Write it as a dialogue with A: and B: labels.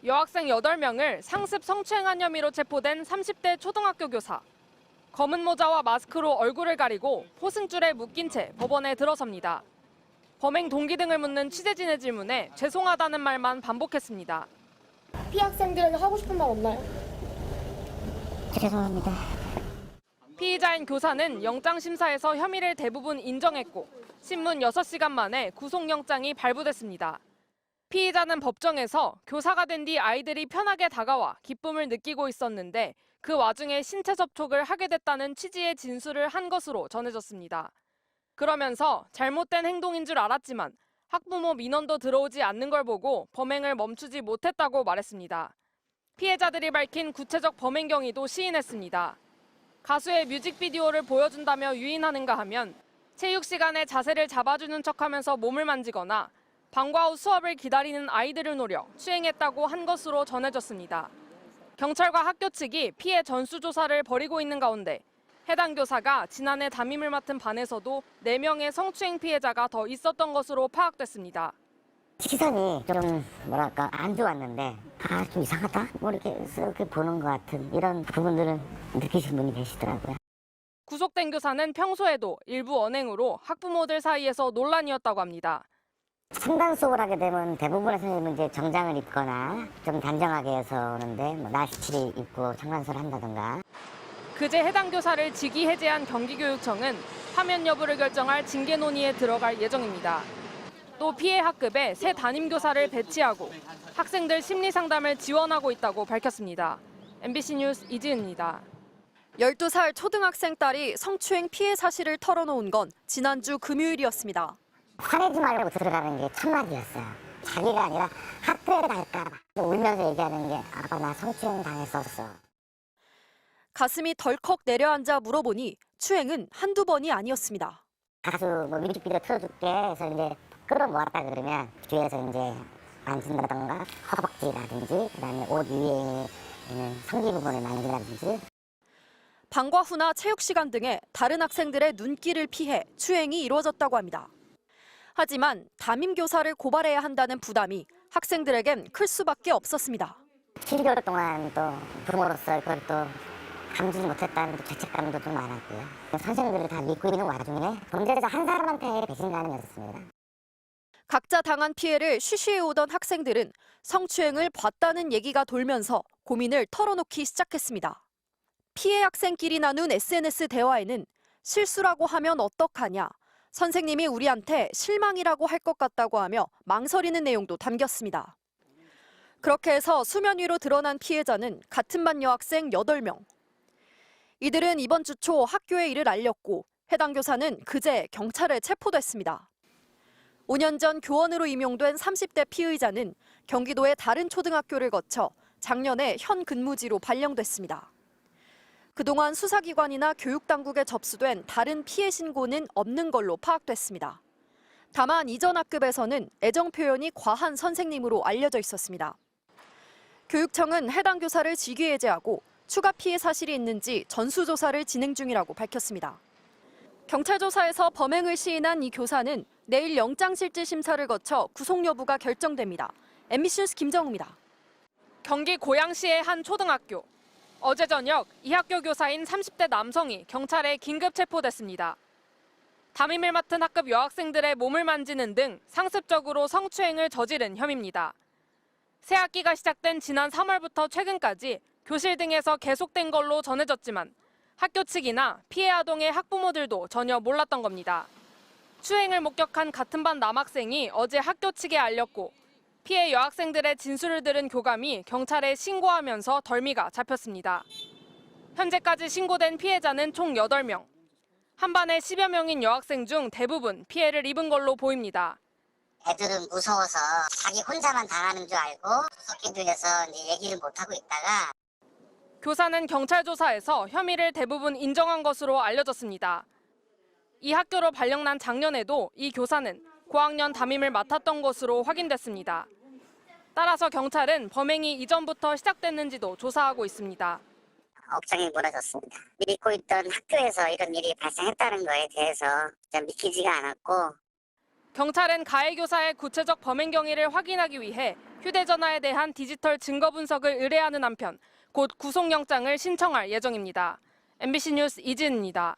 A: 여학생 8명을 상습 성추행한 혐의로 체포된 30대 초등학교 교사. 검은 모자와 마스크로 얼굴을 가리고 포승줄에 묶인 채 법원에 들어섭니다. 범행 동기 등을 묻는 취재진의 질문에 죄송하다는 말만 반복했습니다.
B: 피해 학생들에게 하고 싶은 말 없나요?
C: 죄송합니다.
A: 피의자인 교사는 영장심사에서 혐의를 대부분 인정했고 신문 6시간 만에 구속영장이 발부됐습니다. 피의자는 법정에서 교사가 된 뒤 아이들이 편하게 다가와 기쁨을 느끼고 있었는데 그 와중에 신체 접촉을 하게 됐다는 취지의 진술을 한 것으로 전해졌습니다. 그러면서 잘못된 행동인 줄 알았지만 학부모 민원도 들어오지 않는 걸 보고 범행을 멈추지 못했다고 말했습니다. 피해자들이 밝힌 구체적 범행 경위도 시인했습니다. 가수의 뮤직비디오를 보여준다며 유인하는가 하면 체육 시간에 자세를 잡아주는 척하면서 몸을 만지거나 방과 후 수업을 기다리는 아이들을 노려 추행했다고 한 것으로 전해졌습니다. 경찰과 학교 측이 피해 전수조사를 벌이고 있는 가운데 해당 교사가 지난해 담임을 맡은 반에서도 4명의 성추행 피해자가 더 있었던 것으로 파악됐습니다.
C: 시선이 좀 뭐랄까 안 좋았는데 좀 이상하다? 뭐 이렇게 보는 것 같은 이런 부분들을 느끼신 분이 계시더라고요.
A: 구속된 교사는 평소에도 일부 언행으로 학부모들 사이에서 논란이었다고 합니다.
C: 상담 수업을 하게 되면 대부분의 선생님은 이제 정장을 입거나 좀 단정하게 해서 오는데 뭐 나시치를 입고 청간서를 한다던가.
A: 그제 해당 교사를 직위 해제한 경기교육청은 파면 여부를 결정할 징계 논의에 들어갈 예정입니다. 또 피해 학급에 새 담임교사를 배치하고 학생들 심리 상담을 지원하고 있다고 밝혔습니다. MBC 뉴스 이지은입니다.
D: 12살 초등학생 딸이 성추행 피해 사실을 털어놓은 건 지난주 금요일이었습니다.
C: 화내지 말라고 들어가는 게 첫마디였어요. 자기가 아니라 학교에 갈까 봐 울면서 얘기하는 게 아빠 나 성추행 당했었어.
D: 가슴이 덜컥 내려앉아 물어보니 추행은 한두 번이 아니었습니다.
C: 가수 뭐 뮤직비디오 틀어줄게 해서 이제 끌어모았다 그러면 뒤에서 이제 만진다던가 허벅지라든지 그다음에 옷 위에 있는 성기 부분을 만진다든지.
D: 방과 후나 체육 시간 등에 다른 학생들의 눈길을 피해 추행이 이루어졌다고 합니다. 하지만 담임 교사를 고발해야 한다는 부담이 학생들에겐 클 수밖에 없었습니다.
C: 7개월 동안 또 부모로서 그걸 또 감지지 못했다는 죄책감도 좀 많았고요. 선생님들을 다 믿고 있는 와중에 범죄자 한 사람한테 배신감이었습니다.
D: 각자 당한 피해를 쉬쉬해오던 학생들은 성추행을 봤다는 얘기가 돌면서 고민을 털어놓기 시작했습니다. 피해 학생끼리 나눈 SNS 대화에는 실수라고 하면 어떡하냐, 선생님이 우리한테 실망이라고 할 것 같다고 하며 망설이는 내용도 담겼습니다. 그렇게 해서 수면 위로 드러난 피해자는 같은 반 여학생 8명. 이들은 이번 주 초 학교에 이를 알렸고 해당 교사는 그제 경찰에 체포됐습니다. 5년 전 교원으로 임용된 30대 피의자는 경기도의 다른 초등학교를 거쳐 작년에 현 근무지로 발령됐습니다. 그동안 수사기관이나 교육당국에 접수된 다른 피해 신고는 없는 걸로 파악됐습니다. 다만 이전 학급에서는 애정 표현이 과한 선생님으로 알려져 있었습니다. 교육청은 해당 교사를 직위해제하고 추가 피해 사실이 있는지 전수조사를 진행 중이라고 밝혔습니다. 경찰 조사에서 범행을 시인한 이 교사는 내일 영장실질심사를 거쳐 구속 여부가 결정됩니다. MBC 뉴스 김정우입니다.
A: 경기 고양시의 한 초등학교. 어제 저녁 이 학교 교사인 30대 남성이 경찰에 긴급 체포됐습니다. 담임을 맡은 학급 여학생들의 몸을 만지는 등 상습적으로 성추행을 저지른 혐의입니다. 새 학기가 시작된 지난 3월부터 최근까지 교실 등에서 계속된 걸로 전해졌지만 학교 측이나 피해 아동의 학부모들도 전혀 몰랐던 겁니다. 추행을 목격한 같은 반 남학생이 어제 학교 측에 알렸고 피해 여학생들의 진술을 들은 교감이 경찰에 신고하면서 덜미가 잡혔습니다. 현재까지 신고된 피해자는 총 8명. 한 반에 10여 명인 여학생 중 대부분 피해를 입은 걸로 보입니다.
E: 애들은 무서워서 자기 혼자만 당하는 줄 알고 구석기들에서 이제 얘기를 못하고 있다가
A: 교사는 경찰 조사에서 혐의를 대부분 인정한 것으로 알려졌습니다. 이 학교로 발령난 작년에도 이 교사는 고학년 담임을 맡았던 것으로 확인됐습니다. 따라서 경찰은 범행이 이전부터 시작됐는지도 조사하고 있습니다.
E: 억장이 무너졌습니다. 믿고 있던 학교에서 이런 일이 발생했다는 거에 대해서 믿기지가 않았고
A: 경찰은 가해 교사의 구체적 범행 경위를 확인하기 위해 휴대전화에 대한 디지털 증거 분석을 의뢰하는 한편 곧 구속영장을 신청할 예정입니다. MBC 뉴스 이지은입니다.